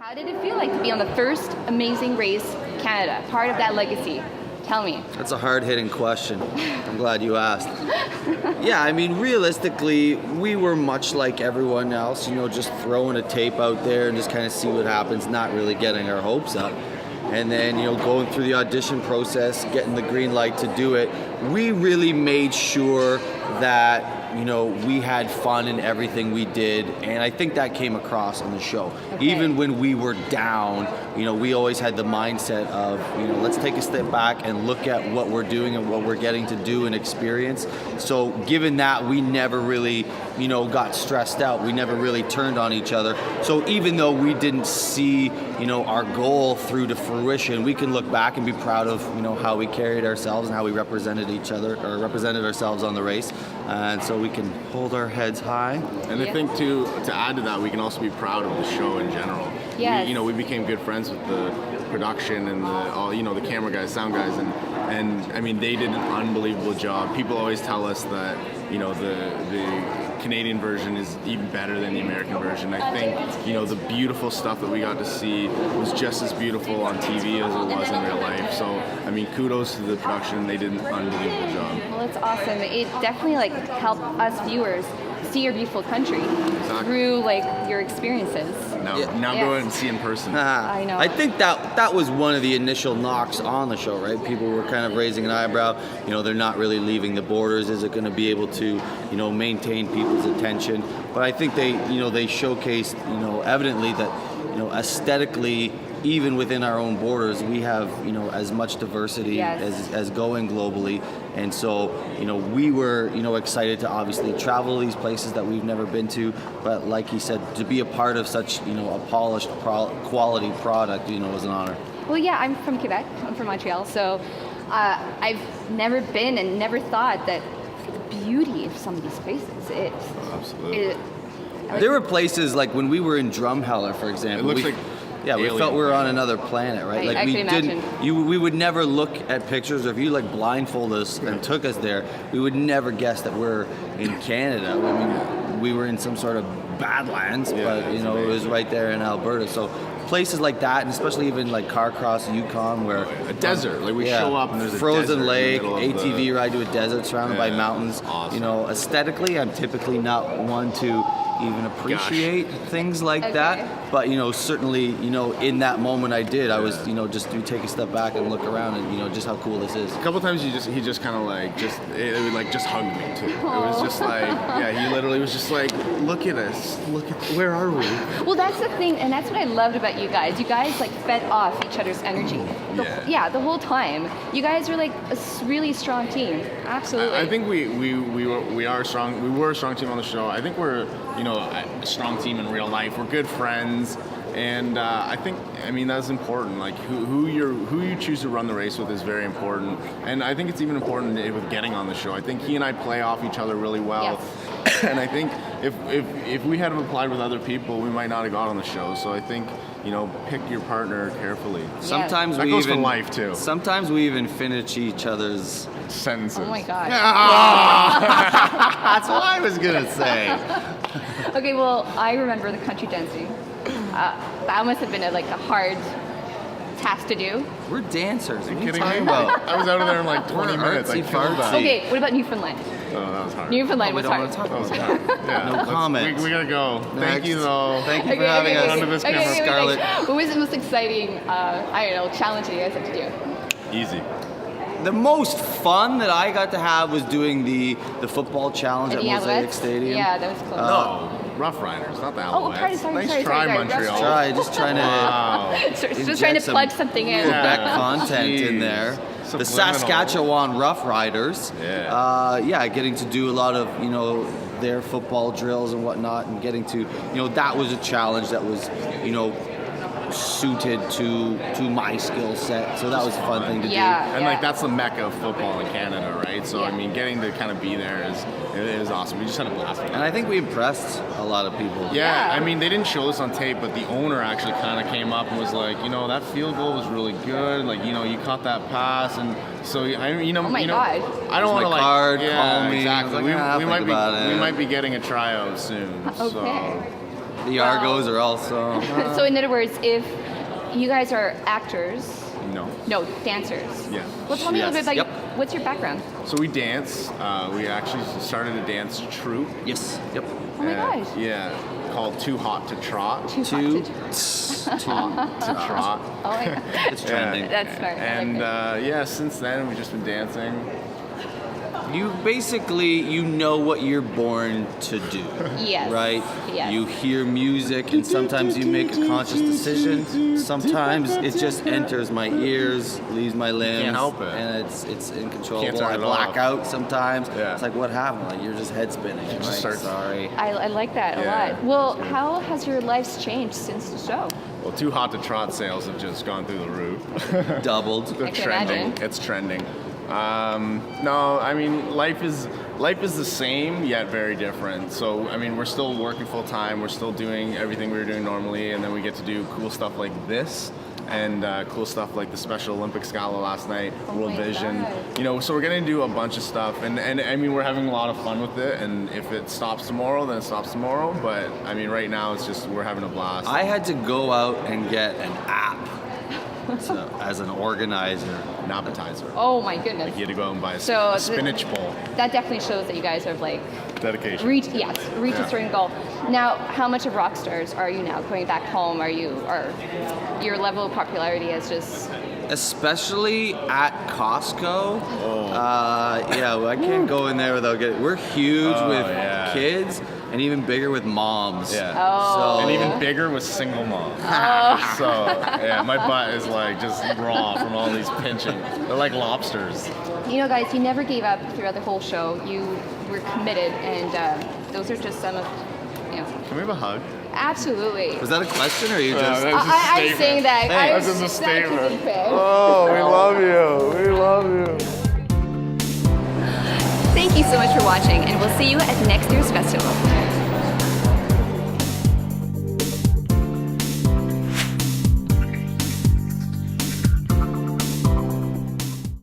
How did it feel like to be on the first Amazing Race Canada, part of that legacy? Tell me. That's a hard-hitting question. I'm glad you asked. Yeah, I mean, realistically, we were much like everyone else, just throwing a tape out there and just kind of see what happens, not really getting our hopes up. And then, going through the audition process, getting the green light to do it, we really made sure that, we had fun in everything we did. And I think that came across on the show. Okay. Even when we were down, we always had the mindset of, let's take a step back and look at what we're doing and what we're getting to do and experience. So given that, we never really, got stressed out. We never really turned on each other. So even though we didn't see, our goal through to fruition, we can look back and be proud of, how we carried ourselves and how we represented each other or represented ourselves on the race. And so we can hold our heads high. And I think to add to that, we can also be proud of the show in general. Yes. We became good friends with the production and the camera guys, sound guys, and I mean they did an unbelievable job. People always tell us that the Canadian version is even better than the American version. I think the beautiful stuff that we got to see was just as beautiful on TV as it was in real life. So I mean, kudos to the production. They did an unbelievable job. Well, it's awesome. It definitely helped us viewers see your beautiful country through your experiences. Now go out and see in person. I know. I think that was one of the initial knocks on the show, right? People were kind of raising an eyebrow. They're not really leaving the borders. Is it going to be able to, maintain people's attention? But I think they showcased, evidently that, aesthetically, even within our own borders, we have, as much diversity as going globally. And so, we were, excited to obviously travel to these places that we've never been to. But like he said, to be a part of such, a polished quality product, was an honor. Well, yeah, I'm from Quebec. I'm from Montreal. So I've never been and never thought that the beauty of some of these places. Absolutely. There were places like when we were in Drumheller, for example. It looks like we felt we were on another planet, right? I we can imagine. We would never look at pictures, or if you blindfold us and took us there, we would never guess that we're in Canada. I mean, we were in some sort of badlands, but it was right there in Alberta. So places like that, and especially even like Carcross, Yukon, where a desert, we show up and there's a frozen lake, ATV ride to a desert surrounded by mountains. Awesome. Aesthetically, I'm typically not one to even appreciate things like that, but certainly in that moment I did. I was just to take a step back and look around and just how cool this is. A couple times he just kind of just hugged me too. It was just he literally was just like, look at us, where are we? Well, that's the thing, and that's what I loved about you guys. You guys fed off each other's energy. The whole time. You guys were a really strong team. Absolutely. I think we are strong. We were a strong team on the show. I think we're a strong team in real life. We're good friends, and I think that's important. Who you choose to run the race with is very important, and I think it's even important with getting on the show. I think he and I play off each other really well. Yes. And I think if we had applied with other people, we might not have got on the show. So I think pick your partner carefully. Sometimes that goes for life too. Sometimes we even finish each other's sentences. Oh my god. That's what I was gonna say. Okay, well, I remember the country dancing. That must have been a hard task to do. We're dancers. What are you kidding talking me? about? I was out of there in 20 minutes. I killed that. Okay, what about Newfoundland? Oh, that was hard. Newfoundland was we don't hard. want to talk That was hard. Yeah. No comment. We gotta go. Next. Thank you though. Thank you for having us. Under this camera. Scarlett. What was the most exciting, challenge that you guys had to do? Easy. The most fun that I got to have was doing the football challenge at Mosaic Stadium. Yeah, that was close. No, Rough Riders, not the Alouettes. Sorry. Nice try, Montreal. Just trying to Wow. Just trying to plug something in. Quebec content in there. The Saskatchewan Rough Riders. Getting to do a lot of their football drills and whatnot, and getting to that was a challenge that was suited to my skill set, so that was a fun thing to do. And that's the mecca of football in Canada, right? So getting to kind of be there is awesome. We just had a blast with it. And I think we impressed a lot of people. Yeah, they didn't show this on tape, but the owner actually kind of came up and was like, that field goal was really good. You caught that pass, and so God. I don't want to card, call me. Exactly. We might be getting a tryout soon. Okay. So. The Argos are also. So in other words, if you guys are actors, No. dancers. Yeah. Well, tell me a little bit about Yep. what's your background? So we dance. We actually started a dance troupe. Yes. Yep. Oh my gosh. Yeah, called Too Hot to Trot. Too Two. hot To Trot. Oh my god. It's trending. That's smart. And I like yeah, since then we've just been dancing. You basically, you know what you're born to do. Yes. Right? Yes. You hear music and sometimes you make a conscious decision. Sometimes it just enters my ears, leaves my limbs. Can't help it. And it's incontrollable. Can't turn I it black off. out sometimes. Yeah. It's like, what happened? Like, you're just head spinning. Right? just start- Sorry. I like that a Yeah. lot. Well, how has your lives changed since the show? Well, Too Hot to Trot sales have just gone through the roof. Doubled. They're I can trending. imagine. It's trending. No, I mean life is the same yet very different. So I mean we're still working full time. We're still doing everything we were doing normally, and then we get to do cool stuff like this, and cool stuff like the Special Olympics Gala last night, Oh World my Vision. God. You know, so we're gonna do a bunch of stuff, and I mean we're having a lot of fun with it. And if it stops tomorrow, then it stops tomorrow. But I mean right now it's just we're having a blast. I had to go out and get an app as an organizer. An appetizer. Oh my goodness. You had to go out and buy So a the- spinach bowl. That definitely shows that you guys have like Dedication. reached a Yeah. certain goal. Now, how much of rock stars are you now? Going back home, or your level of popularity is just Especially at Costco. Yeah, well, I can't go in there without getting. We're huge with yeah. kids and even bigger with moms. Yeah. Oh. So, And even bigger with single moms. So, yeah, my butt is like just raw from all these pinching. They're like lobsters. you know, guys. You never gave up throughout the whole show. You were committed, and those are just some of, you know, Can we have a hug? absolutely. was that a question or you just? that was a I'm statement. saying that. Hey, That's just a statement. Oh, we love you. We love you. Thank you so much for watching, and we'll see you at next year's festival.